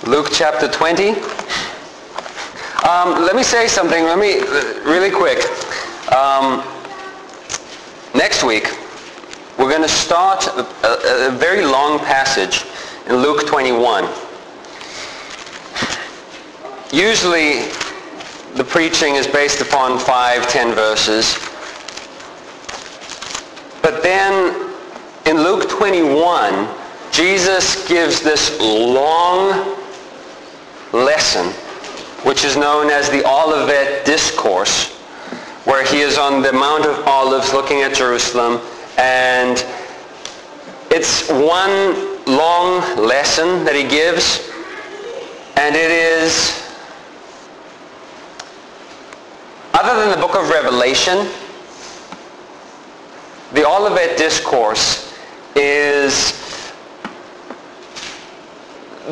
Luke chapter 20. Let me say something, really quick. Next week, we're going to start a very long passage in Luke 21. Usually, the preaching is based upon 5-10 verses. But then, in Luke 21, Jesus gives this long lesson, which is known as the Olivet Discourse, where he is on the Mount of Olives looking at Jerusalem, and it's one long lesson that he gives, and it is, other than the book of Revelation, the Olivet Discourse is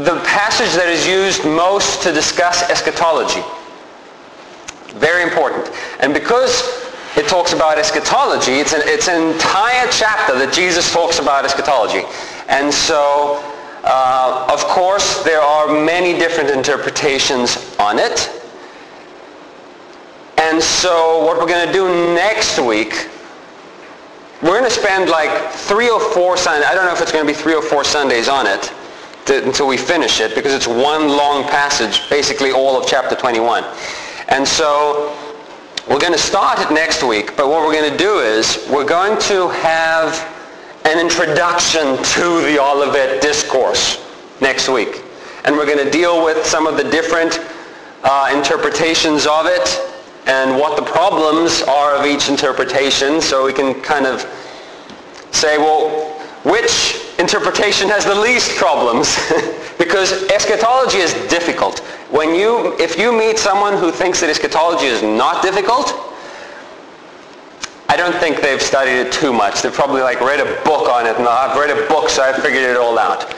the passage that is used most to discuss eschatology. Very important. And because it talks about eschatology, it's an entire chapter that Jesus talks about eschatology. And so, of course, there are many different interpretations on it. And so what we're going to do next week, we're going to spend like 3 or 4 Sundays, I don't know if it's going to be 3 or 4 Sundays on it, until we finish it, because it's one long passage, basically all of chapter 21. And so we're going to start it next week, but what we're going to do is we're going to have an introduction to the Olivet Discourse next week. And we're going to deal with some of the different interpretations of it and what the problems are of each interpretation, so we can kind of say, well, which interpretation has the least problems? Because eschatology is difficult. If you meet someone who thinks that eschatology is not difficult, I don't think they've studied it too much. They've probably read a book on it, and I've read a book, so I've figured it all out.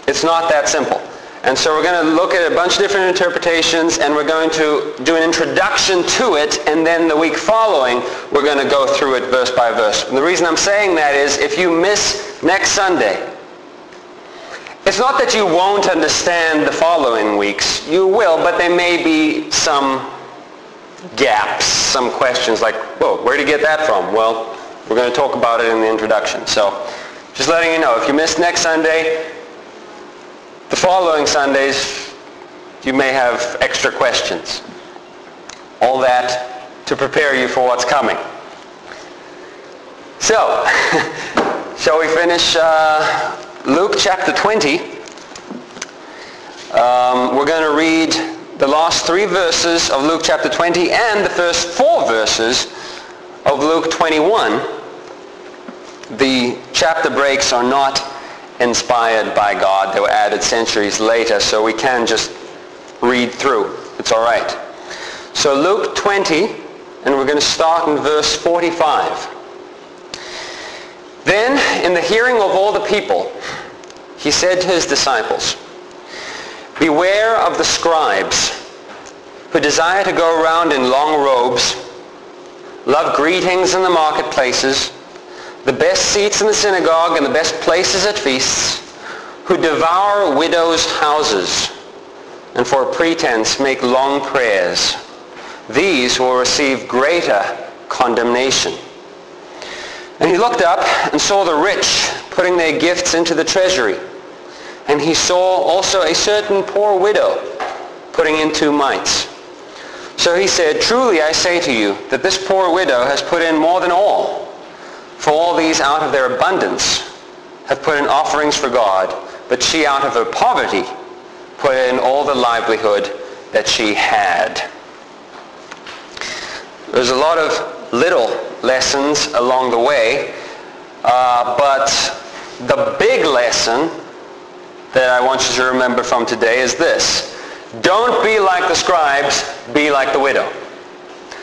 It's not that simple. And so we're going to look at a bunch of different interpretations, and we're going to do an introduction to it, and then the week following, we're going to go through it verse by verse. And the reason I'm saying that is, if you miss next Sunday, it's not that you won't understand the following weeks. You will, but there may be some gaps, some questions like, whoa, where did you get that from? Well, we're going to talk about it in the introduction. So just letting you know, if you miss next Sunday, the following Sundays, you may have extra questions. All that to prepare you for what's coming. So, shall we finish Luke chapter 20? We're going to read the last 3 verses of Luke chapter 20 and the first 4 verses of Luke 21. The chapter breaks are not inspired by God. They were added centuries later, so we can just read through. It's all right. So Luke 20, and we're going to start in verse 45. Then, in the hearing of all the people, he said to his disciples, "Beware of the scribes, who desire to go around in long robes, love greetings in the marketplaces, the best seats in the synagogue and the best places at feasts, who devour widows' houses, and for a pretense make long prayers. These will receive greater condemnation." And he looked up and saw the rich putting their gifts into the treasury. And he saw also a certain poor widow putting in 2 mites. So he said, "Truly I say to you, that this poor widow has put in more than all. For all these out of their abundance have put in offerings for God, but she out of her poverty put in all the livelihood that she had." There's a lot of little lessons along the way, but the big lesson that I want you to remember from today is this: don't be like the scribes, be like the widow.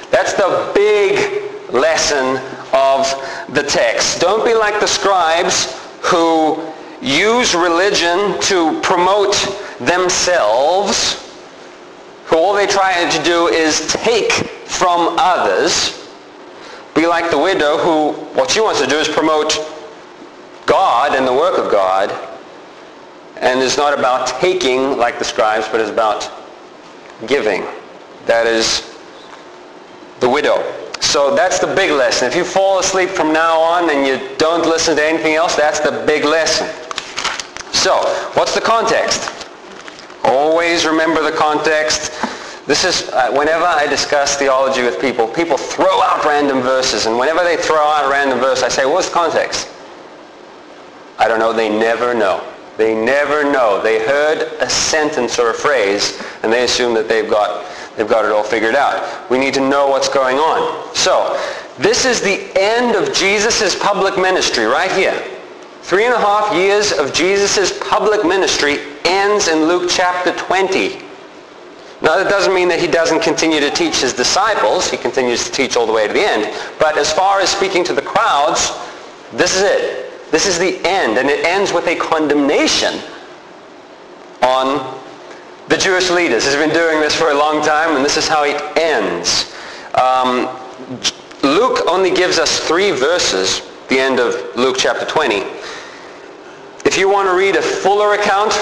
That's the big lesson of the text. Don't be like the scribes who use religion to promote themselves, who all they try to do is take from others. Be like the widow who, what she wants to do is promote God and the work of God. and is not about taking like the scribes, but is about giving. That is the widow. So that's the big lesson. If you fall asleep from now on and you don't listen to anything else, that's the big lesson. So, what's the context? Always remember the context. This is, whenever I discuss theology with people, people throw out random verses, and whenever they throw out a random verse, I say, what's the context? I don't know. They never know. They never know. They heard a sentence or a phrase, and they assume that they've got it all figured out. We need to know what's going on. So, this is the end of Jesus' public ministry right here. 3.5 years of Jesus' public ministry ends in Luke chapter 20. Now, that doesn't mean that he doesn't continue to teach his disciples. He continues to teach all the way to the end. But as far as speaking to the crowds, this is it. This is the end, and it ends with a condemnation on the Jewish leaders. He's been doing this for a long time, and this is how it ends. Luke only gives us 3 verses, the end of Luke chapter 20. If you want to read a fuller account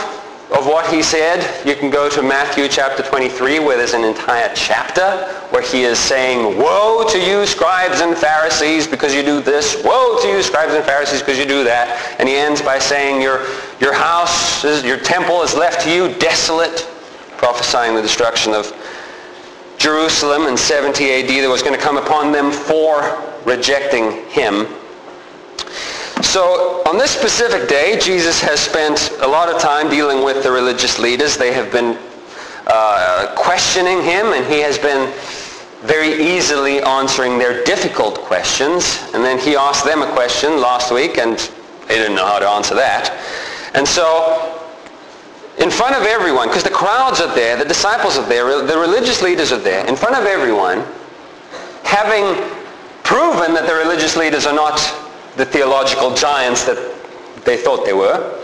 of what he said, you can go to Matthew chapter 23, where there's an entire chapter where he is saying, woe to you, scribes and Pharisees, because you do this. Woe to you, scribes and Pharisees, because you do that. And he ends by saying, your house, your temple is left to you desolate, prophesying the destruction of Jerusalem in 70 AD that was going to come upon them for rejecting him. So on this specific day, Jesus has spent a lot of time dealing with the religious leaders. They have been questioning him, and he has been very easily answering their difficult questions. And then he asked them a question last week, and they didn't know how to answer that. And so in front of everyone, because the crowds are there, the disciples are there, the religious leaders are there, in front of everyone, having proven that the religious leaders are not the theological giants that they thought they were,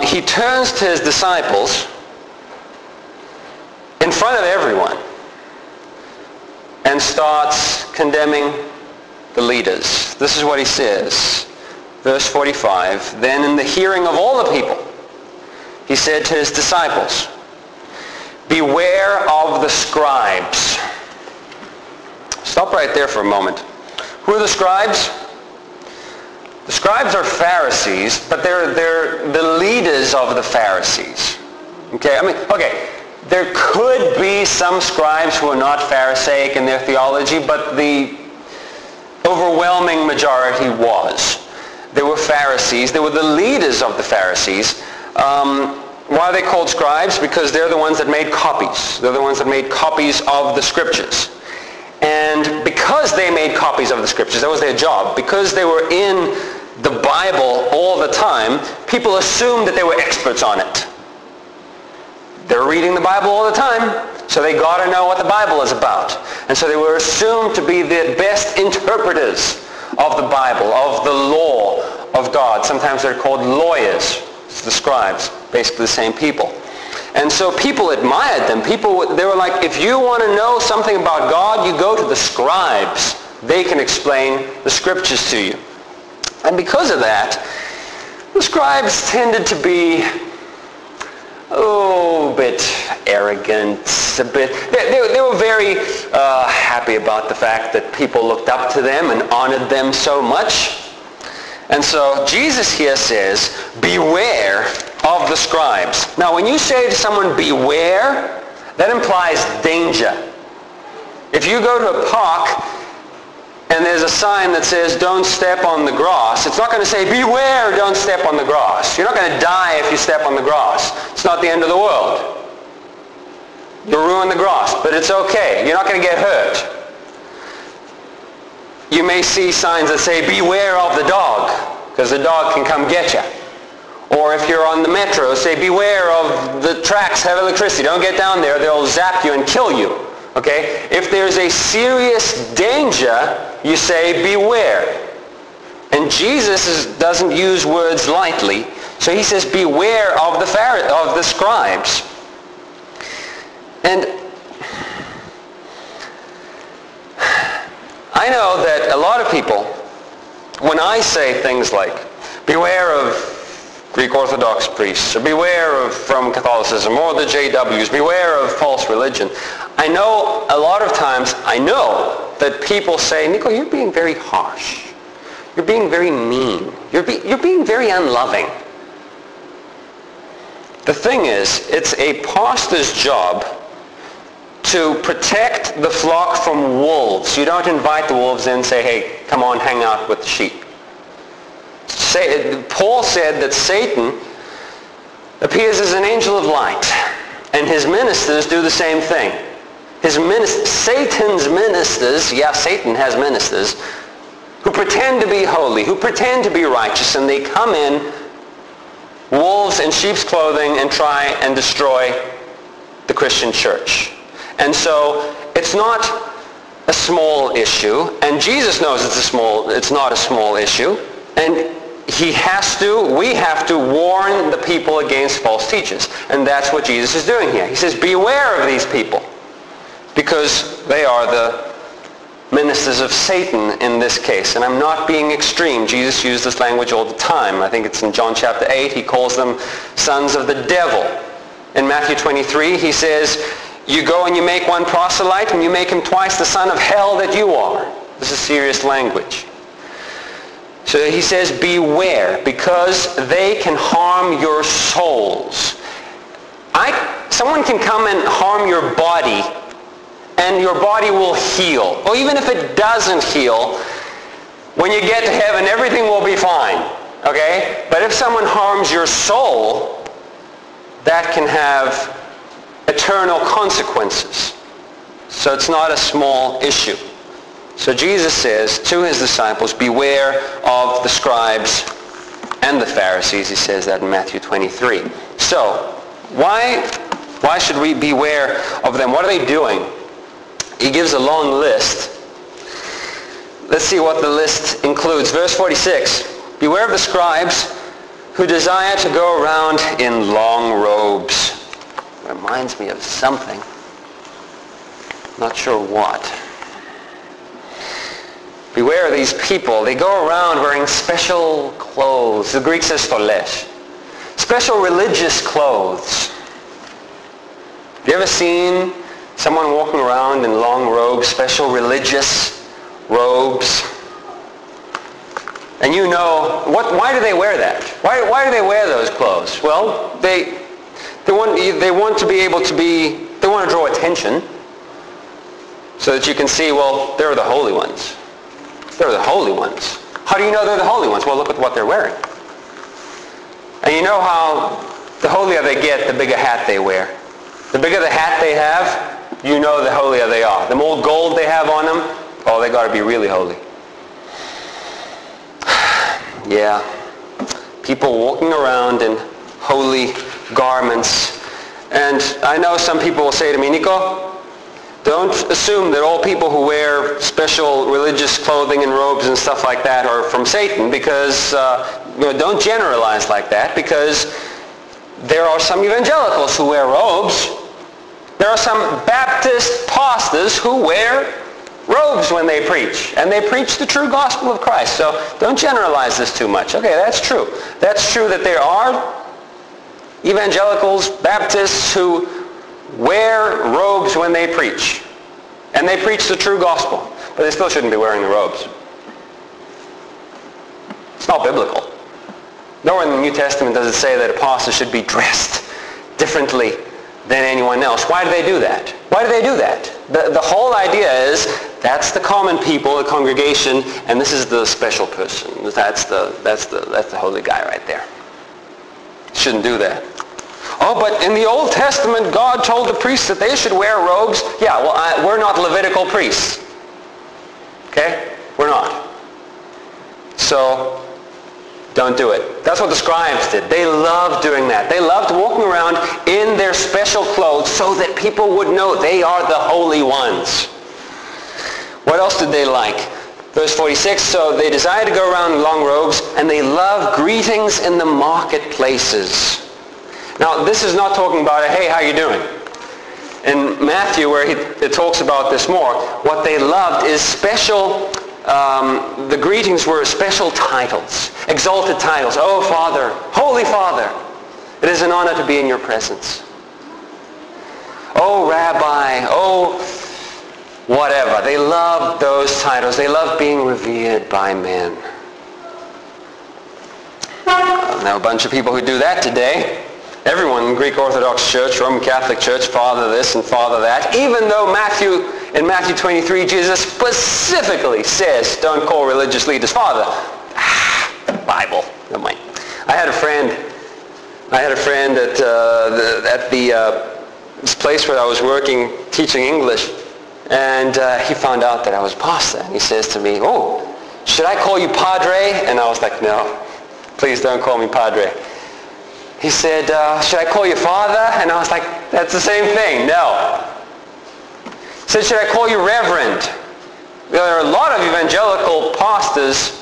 he turns to his disciples in front of everyone and starts condemning the leaders. This is what he says. Verse 45, then in the hearing of all the people, he said to his disciples, beware of the scribes. Stop right there for a moment. Who are the scribes? The scribes are Pharisees, but they're the leaders of the Pharisees. Okay, there could be some scribes who are not Pharisaic in their theology, but the overwhelming majority was. They were Pharisees. They were the leaders of the Pharisees. Why are they called scribes? Because they're the ones that made copies. They're the ones that made copies of the scriptures. And because they made copies of the scriptures, that was their job, because they were in the Bible all the time, people assumed that they were experts on it. They're reading the Bible all the time, so they got to know what the Bible is about. And so they were assumed to be the best interpreters of the Bible, of the law of God. Sometimes they're called lawyers. It's the scribes, basically the same people. And so people admired them. They were like, if you want to know something about God, you go to the scribes. They can explain the scriptures to you. And because of that, the scribes tended to be a bit arrogant, they were very happy about the fact that people looked up to them and honored them so much. And so Jesus here says, beware of the scribes. Now, when you say to someone, beware, that implies danger. If you go to a park and there's a sign that says, don't step on the grass, it's not going to say, beware, don't step on the grass. You're not going to die if you step on the grass. It's not the end of the world. You'll ruin the grass, but it's okay. You're not going to get hurt. You may see signs that say, beware of the dog, because the dog can come get you. Or if you're on the metro, say, beware of the tracks have electricity. Don't get down there. They'll zap you and kill you. Okay? If there's a serious danger, you say, beware. And Jesus doesn't use words lightly. So he says, beware of the scribes. And I know that a lot of people, when I say things like, beware of Greek Orthodox priests, or beware from Catholicism, or the JWs, beware of false religion. I know a lot of times, that people say, Nico, you're being very harsh. You're being very mean. You're being very unloving. The thing is, it's a pastor's job to protect the flock from wolves. You don't invite the wolves in and say, hey, come on, hang out with the sheep. Paul said that Satan appears as an angel of light, and his ministers do the same thing. Satan's ministers, Satan has ministers, who pretend to be holy, who pretend to be righteous, and they come in wolves in sheep's clothing and try and destroy the Christian church. And so it's not a small issue, and Jesus knows it's not a small issue, and we have to warn the people against false teachers. And that's what Jesus is doing here. He says, beware of these people, because they are the ministers of Satan in this case. And I'm not being extreme. Jesus used this language all the time. I think it's in John chapter 8. He calls them sons of the devil. In Matthew 23, he says, you go and you make one proselyte, and you make him twice the son of hell that you are. This is serious language. So he says, beware, because they can harm your souls. Someone can come and harm your body, and your body will heal. Or even if it doesn't heal, when you get to heaven, everything will be fine. Okay? But if someone harms your soul, that can have eternal consequences. So it's not a small issue. So Jesus says to his disciples, beware of the scribes and the Pharisees. He says that in Matthew 23. So, why should we beware of them? What are they doing? He gives a long list. Let's see what the list includes. Verse 46, beware of the scribes who desire to go around in long robes. Reminds me of something. Not sure what. Beware of these people. They go around wearing special clothes. The Greek says stoles. Special religious clothes. Have you ever seen someone walking around in long robes, special religious robes? And you know, why do they wear that? Why do they wear those clothes? Well, they want to draw attention so that you can see, well, they're the holy ones. They're the holy ones. How do you know they're the holy ones? Well, look at what they're wearing. And you know how the holier they get, the bigger hat they wear. The bigger the hat they have, you know the holier they are. The more gold they have on them, oh, they got to be really holy. Yeah. People walking around in holy garments. And I know some people will say to me, Nico, don't assume that all people who wear special religious clothing and robes and stuff like that are from Satan, because don't generalize like that, because there are some evangelicals who wear robes. There are some Baptist pastors who wear robes when they preach, and they preach the true gospel of Christ. So don't generalize this too much. Okay, that's true. That's true that there are evangelicals, Baptists, who wear robes when they preach. And they preach the true gospel. But they still shouldn't be wearing the robes. It's not biblical. Nowhere in the New Testament does it say that a pastor should be dressed differently than anyone else. Why do they do that? Why do they do that? The whole idea is that's the common people, the congregation, and this is the special person. That's the holy guy right there. Shouldn't do that. Oh, but in the Old Testament, God told the priests that they should wear robes. Yeah, well, we're not Levitical priests. Okay? We're not. So, don't do it. That's what the scribes did. They loved doing that. They loved walking around in their special clothes so that people would know they are the holy ones. What else did they like? Verse 46, so they desire to go around in long robes, and they love greetings in the marketplaces. Now, this is not talking about, hey, how you doing? In Matthew, where it talks about this more, what they loved is special the greetings were special titles, exalted titles. Oh, Father, Holy Father, it is an honor to be in your presence. Oh, Rabbi, oh, whatever. They loved those titles. They loved being revered by men. Now, a bunch of people who do that today. Everyone in Greek Orthodox Church, Roman Catholic Church, Father this and Father that. Even though in Matthew 23, Jesus specifically says, don't call religious leaders Father. Bible. Never mind. I had a friend at this place where I was working, teaching English, and he found out that I was a pastor. And he says to me, oh, should I call you Padre? And I was like, no, please don't call me Padre. He said, should I call you Father? And I was like, that's the same thing. No. He said, should I call you Reverend? There are a lot of evangelical pastors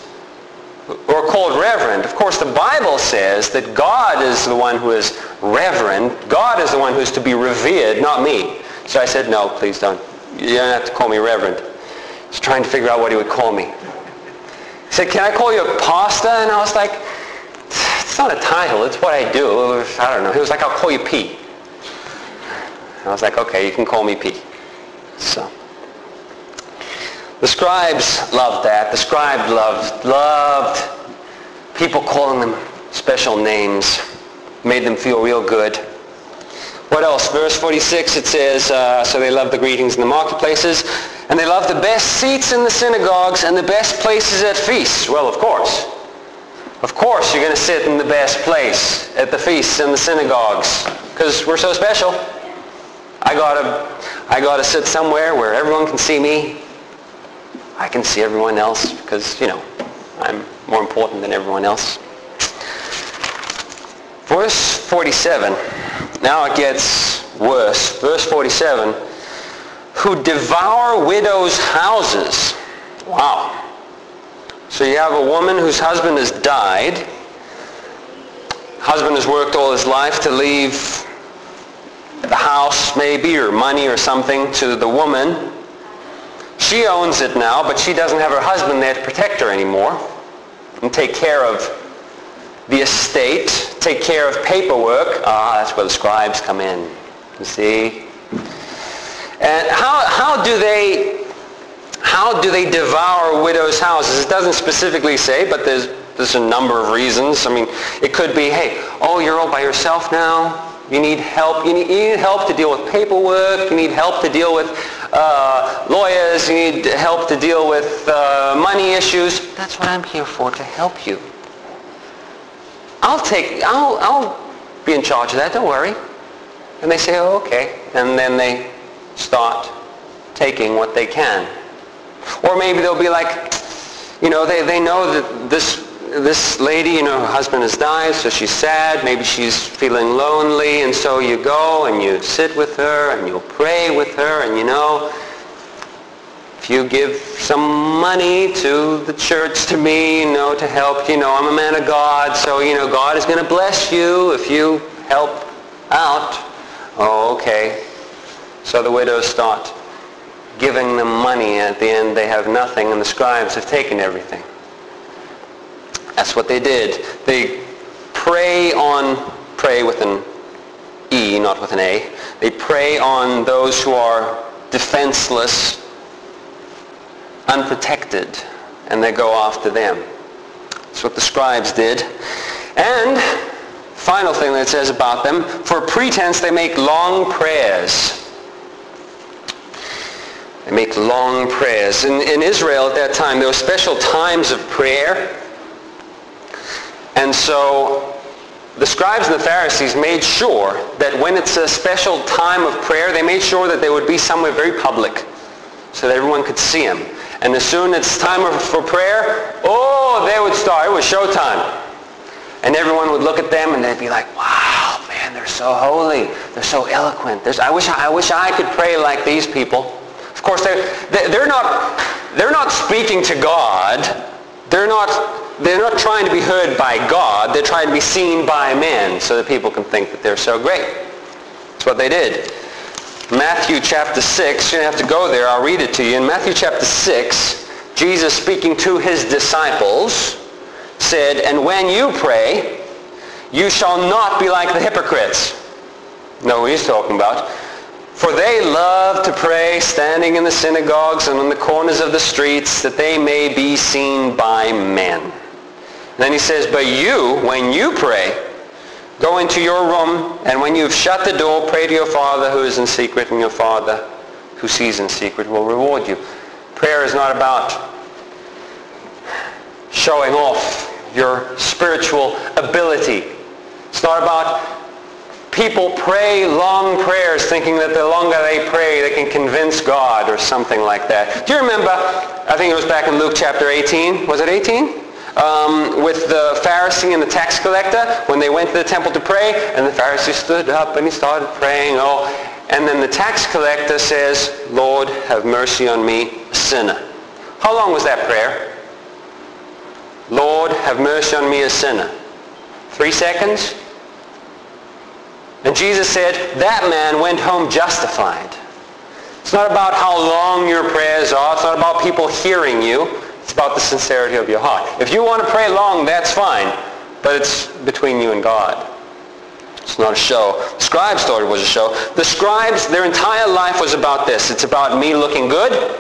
who are called Reverend. Of course, the Bible says that God is the one who is Reverend. God is the one who is to be revered, not me. So I said, no, please don't. You don't have to call me Reverend. He's trying to figure out what he would call me. He said, can I call you a pastor? And I was like, it's not a title, it's what I do. I don't know. He was like, I'll call you P. I was like, okay, you can call me P. So, the scribes loved that. The scribe loved people calling them special names. Made them feel real good. What else? Verse 46, it says, so they loved the greetings in the marketplaces, and they loved the best seats in the synagogues and the best places at feasts. Well, of course. Of course you're going to sit in the best place at the feasts and the synagogues, because we're so special. I gotta sit somewhere where everyone can see me. I can see everyone else because, I'm more important than everyone else. Verse 47. Now it gets worse. Verse 47. Who devour widows' houses. Wow. So you have a woman whose husband has died. Husband has worked all his life to leave the house maybe, or money or something to the woman. She owns it now, but she doesn't have her husband there to protect her anymore and take care of the estate, take care of paperwork. That's where the scribes come in. You see? And how do they devour widows' houses? It doesn't specifically say, but there's a number of reasons. I mean, it could be, hey, oh, you're all by yourself now. You need help. You need help to deal with paperwork. You need help to deal with lawyers. You need help to deal with money issues. That's what I'm here for, to help you. I'll be in charge of that. Don't worry. And they say, oh, okay. And then they start taking what they can. Or maybe they'll be like, they know that this lady, her husband has died, so she's sad. Maybe she's feeling lonely, and so you go and you sit with her and you'll pray with her, and if you give some money to the church, to me, to help, I'm a man of God, so, God is going to bless you if you help out. Oh, okay. So the widows start giving them money. At the end, they have nothing, and the scribes have taken everything. That's what they did. They prey with an E, not with an A. They prey on those who are defenseless, unprotected, and they go after them. That's what the scribes did. And final thing that it says about them, for pretense they make long prayers. They make long prayers. In Israel at that time, there were special times of prayer. And so the scribes and the Pharisees made sure that when it's a special time of prayer, they made sure that they would be somewhere very public so that everyone could see them. And as soon as it's time for prayer, they would start. It was showtime. And everyone would look at them and they'd be like, wow, man, they're so holy. They're so eloquent. I wish I could pray like these people. Of course, they're not speaking to God. They're not trying to be heard by God. They're trying to be seen by men so that people can think that they're so great. That's what they did. Matthew chapter 6, you don't have to go there. I'll read it to you. In Matthew chapter 6, Jesus, speaking to his disciples, said, "And when you pray, you shall not be like the hypocrites." Know who he's talking about. "For they love to pray standing in the synagogues and on the corners of the streets, that they may be seen by men." And then he says, "But you, when you pray, go into your room, and when you've shut the door, pray to your Father who is in secret, and your Father who sees in secret will reward you." Prayer is not about showing off your spiritual ability. It's not about people pray long prayers thinking that the longer they pray they can convince God or something like that. Do you remember, I think it was back in Luke chapter 18, was it 18? With the Pharisee and the tax collector, when they went to the temple to pray, and the Pharisee stood up and he started praying, and then the tax collector says, "Lord, have mercy on me, a sinner." How long was that prayer? "Lord, have mercy on me, a sinner." 3 seconds? And Jesus said, that man went home justified. It's not about how long your prayers are. It's not about people hearing you. It's about the sincerity of your heart. If you want to pray long, that's fine. But it's between you and God. It's not a show. The Scribes thought it was a show. The Scribes, their entire life was about this. It's about me looking good.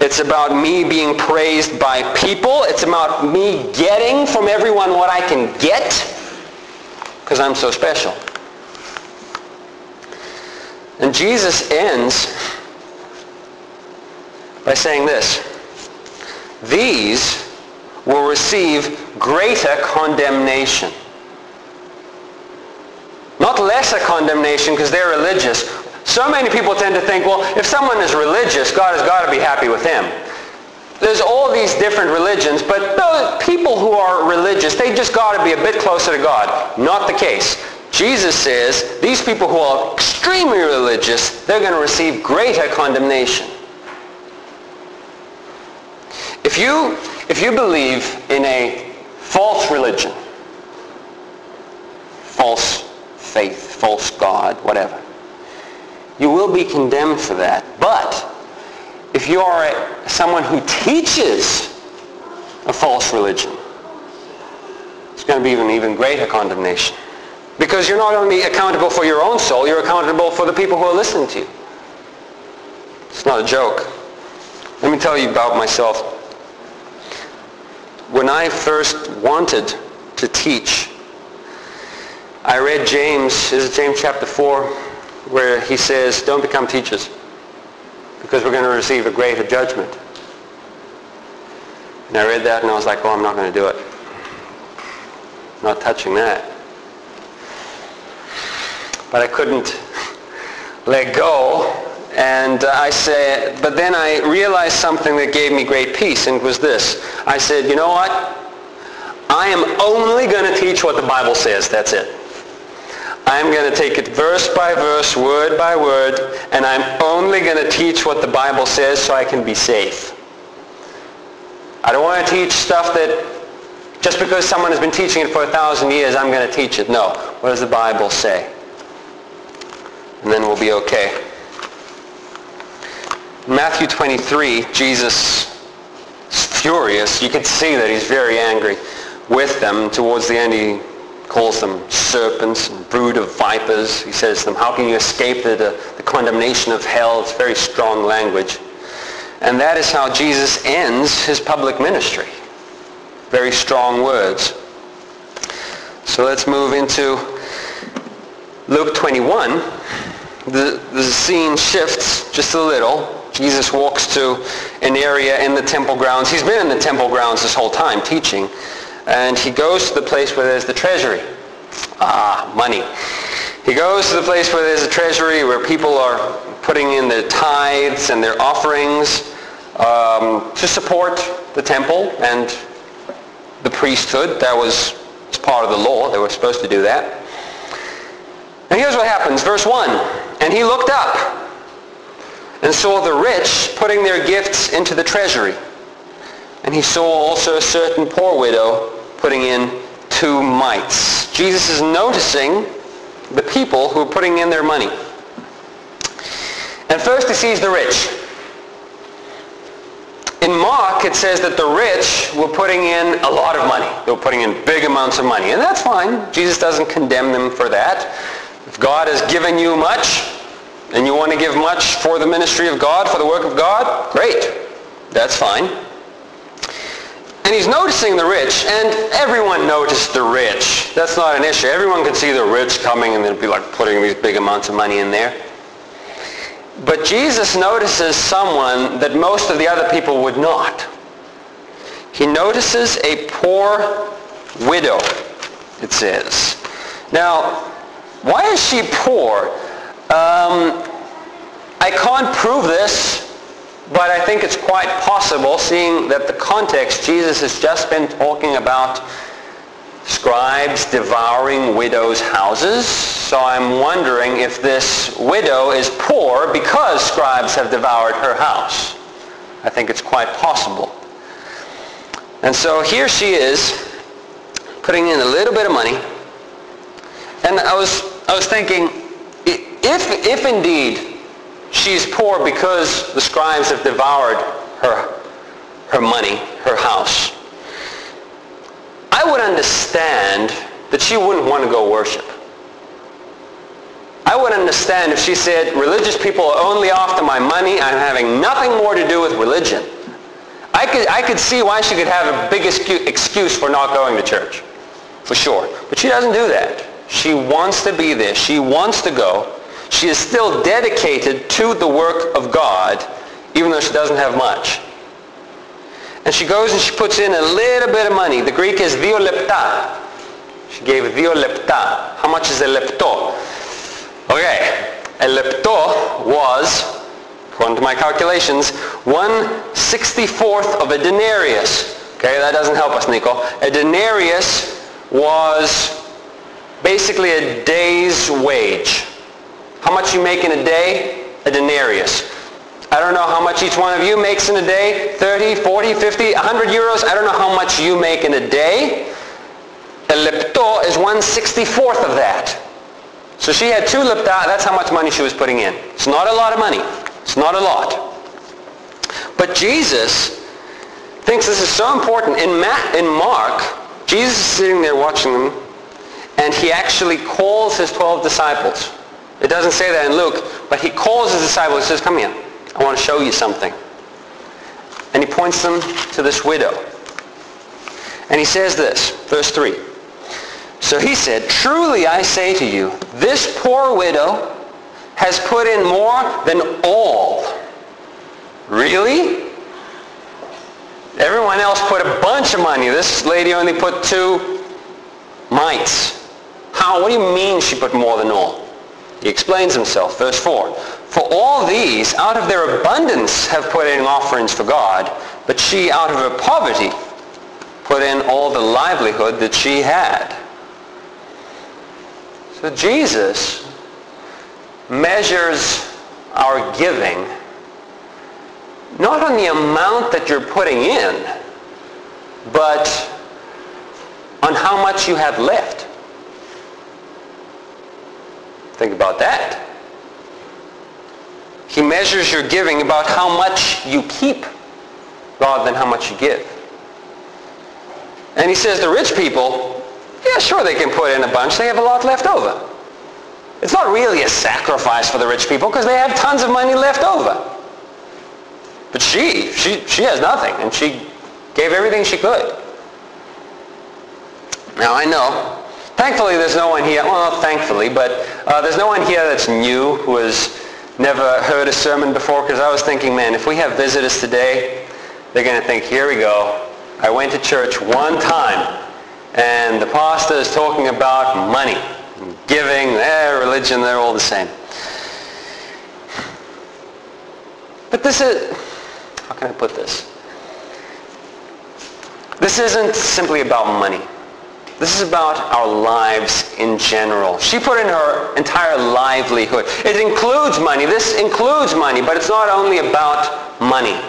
It's about me being praised by people. It's about me getting from everyone what I can get because I'm so special. And Jesus ends by saying this: "These will receive greater condemnation." Not lesser condemnation because they're religious. So many people tend to think, well, if someone is religious, God has got to be happy with him. There's all these different religions, but those people who are religious, they just got to be a bit closer to God. Not the case. Jesus says these people who are extremely religious, they're going to receive greater condemnation. If you believe in a false religion, false faith, false God, whatever, you will be condemned for that. But if you are someone who teaches a false religion, it's going to be an even greater condemnation. Because you're not only accountable for your own soul, you're accountable for the people who are listening to you. It's not a joke. Let me tell you about myself. When I first wanted to teach, I read James, is it James chapter 4, where he says, don't become teachers, because we're going to receive a greater judgment. And I read that and I was like, oh, I'm not going to do it. Not touching that. But I couldn't let go. And I said, but then I realized something that gave me great peace, and it was this. I said, you know what? I am only going to teach what the Bible says. That's it. I'm going to take it verse by verse, word by word, and I'm only going to teach what the Bible says so I can be safe. I don't want to teach stuff that just because someone has been teaching it for 1,000 years, I'm going to teach it. No. What does the Bible say? And then we'll be okay. In Matthew 23, Jesus is furious. You can see that he's very angry with them. Towards the end, he calls them serpents and brood of vipers. He says to them, how can you escape the condemnation of hell? It's very strong language. And that is how Jesus ends his public ministry. Very strong words. So let's move into Luke 21. The scene shifts just a little. Jesus walks to an area in the temple grounds. He's been in the temple grounds this whole time teaching. And he goes to the place where there's the treasury. Money. He goes to the place where there's a treasury, where people are putting in their tithes and their offerings to support the temple and the priesthood. That was part of the law. They were supposed to do that. And here's what happens. Verse 1. And he looked up and saw the rich putting their gifts into the treasury. And he saw also a certain poor widow putting in 2 mites. Jesus is noticing the people who are putting in their money. And first he sees the rich. In Mark, it says that the rich were putting in a lot of money. They were putting in big amounts of money. And that's fine. Jesus doesn't condemn them for that. If God has given you much, and you want to give much for the ministry of God, for the work of God, great. That's fine. And he's noticing the rich, and everyone noticed the rich. That's not an issue. Everyone could see the rich coming, and they'd be like putting these big amounts of money in there. But Jesus notices someone that most of the other people would not. He notices a poor widow, it says. Now, why is she poor? I can't prove this, but I think it's quite possible, seeing that the context, Jesus has just been talking about scribes devouring widows' houses. So I'm wondering if this widow is poor because scribes have devoured her house. I think it's quite possible. And so here she is, putting in a little bit of money. And I was thinking, if indeed she's poor because the scribes have devoured her money, her house, I would understand that she wouldn't want to go worship. I would understand if she said, religious people are only after my money, I'm having nothing more to do with religion. I could see why she could have a big excuse for not going to church, for sure. But she doesn't do that. She wants to be there. She wants to go. She is still dedicated to the work of God, even though she doesn't have much. And she goes and she puts in a little bit of money. The Greek is diolepta. She gave diolepta. How much is a lepto? Okay, a lepto was, according to my calculations, 1/64th of a denarius. Okay, that doesn't help us, Nico. A denarius was basically a day's wage. How much you make in a day? A denarius. I don't know how much each one of you makes in a day. 30, 40, 50, 100 euros. I don't know how much you make in a day. A lepto is 1/64th of that. So she had 2 lepta. That's how much money she was putting in. It's not a lot of money. It's not a lot. But Jesus thinks this is so important. In Mark, Jesus is sitting there watching them, and he actually calls his 12 disciples. It doesn't say that in Luke, but he calls his disciples and says, come here. I want to show you something. And he points them to this widow. And he says this, verse 3. So he said, truly I say to you, this poor widow has put in more than all. Really? Everyone else put a bunch of money. This lady only put 2 mites. How? What do you mean she put more than all? He explains himself, verse 4. For all these, out of their abundance, have put in offerings for God, but she, out of her poverty, put in all the livelihood that she had. So Jesus measures our giving not on the amount that you're putting in, but on how much you have left. Think about that. He measures your giving about how much you keep rather than how much you give. And he says the rich people, yeah, sure, they can put in a bunch. They have a lot left over. It's not really a sacrifice for the rich people because they have tons of money left over. But she has nothing, and she gave everything she could. Now I know, thankfully there's no one here, well not thankfully, but there's no one here that's new who has never heard a sermon before, because I was thinking, man, if we have visitors today, they're going to think, here we go. I went to church one time, and the pastor is talking about money, giving, religion, they're all the same. But this is, how can I put this? This isn't simply about money. This is about our lives in general. She put in her entire livelihood. It includes money. This includes money, but it's not only about money.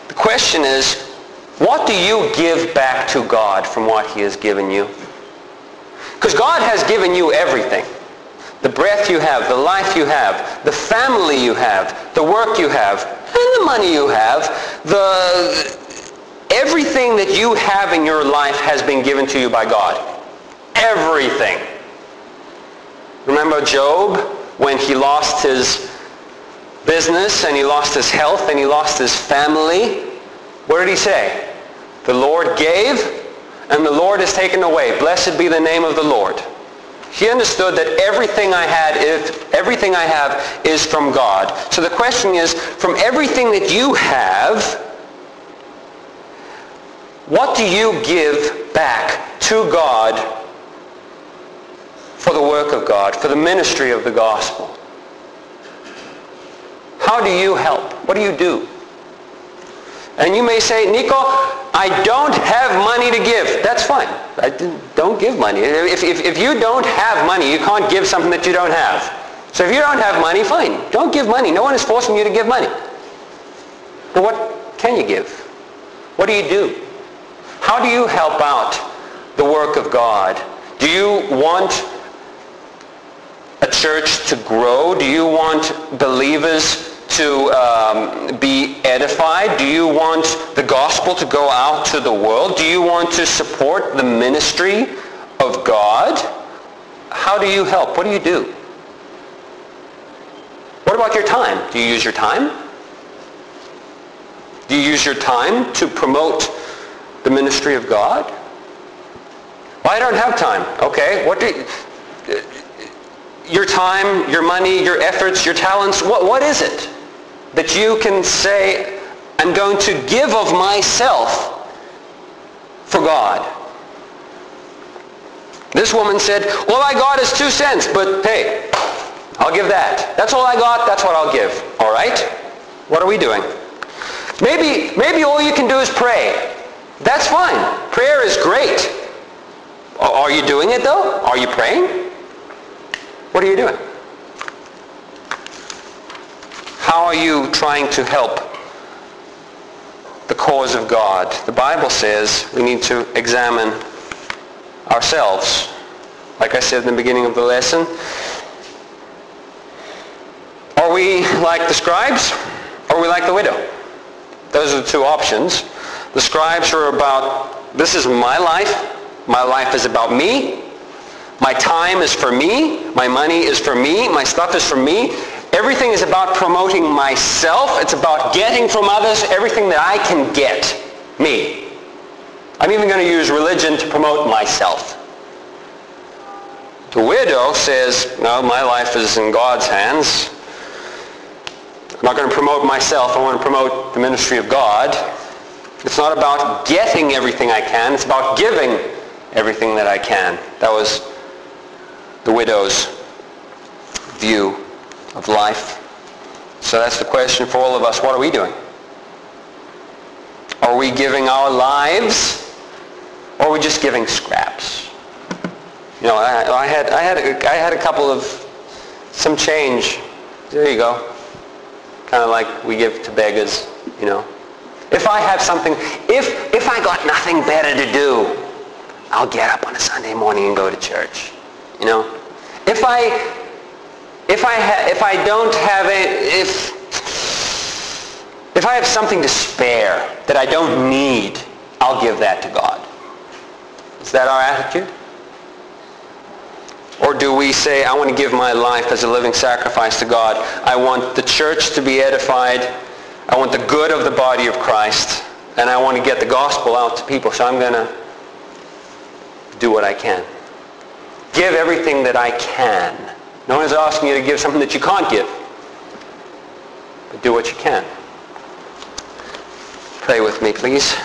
The question is, what do you give back to God from what he has given you? Because God has given you everything. The breath you have, the life you have, the family you have, the work you have. and the money you have, everything that you have in your life has been given to you by God. Everything. Remember Job when he lost his business and he lost his health and he lost his family? What did he say? The Lord gave and the Lord has taken away. Blessed be the name of the Lord. He understood that everything I have is from God. So the question is, from everything that you have, what do you give back to God for the work of God, for the ministry of the gospel? How do you help? What do you do? And you may say, Nico, I don't have money to give. That's fine. Don't give money. If you don't have money, you can't give something that you don't have. So if you don't have money, fine. Don't give money. No one is forcing you to give money. But what can you give? What do you do? How do you help out the work of God? Do you want a church to grow? Do you want believers to be edified? Do you want the gospel to go out to the world? Do you want to support the ministry of God? How do you help? What do you do? What about your time? Do you use your time? Do you use your time to promote the ministry of God? Well, I don't have time. Okay, your time, your money, your efforts, your talents, what is it that you can say, I'm going to give of myself for God? This woman said, all I got is 2 cents, but hey, I'll give that. That's all I got, that's what I'll give. All right? What are we doing? Maybe all you can do is pray. That's fine. Prayer is great. Are you doing it though? Are you praying? What are you doing? How are you trying to help the cause of God? The Bible says we need to examine ourselves. Like I said in the beginning of the lesson, are we like the scribes or are we like the widow? Those are the two options. The scribes are about, this is my life. My life is about me. My time is for me. My money is for me. My stuff is for me. Everything is about promoting myself. It's about getting from others everything that I can get. Me. I'm even going to use religion to promote myself. The widow says, no, my life is in God's hands. I'm not going to promote myself. I want to promote the ministry of God. It's not about getting everything I can. It's about giving everything that I can. That was the widow's view of life. So that's the question for all of us. What are we doing? Are we giving our lives, or are we just giving scraps? You know, I had a couple of some change. There you go. Kind of like we give to beggars. You know, if I have something, if I got nothing better to do, I'll get up on a Sunday morning and go to church. You know, if I have something to spare that I don't need, I'll give that to God. Is that our attitude? Or do we say, I want to give my life as a living sacrifice to God. I want the church to be edified. I want the good of the body of Christ. And I want to get the gospel out to people. So I'm going to do what I can. Give everything that I can. No one is asking you to give something that you can't give. But do what you can. Pray with me, please.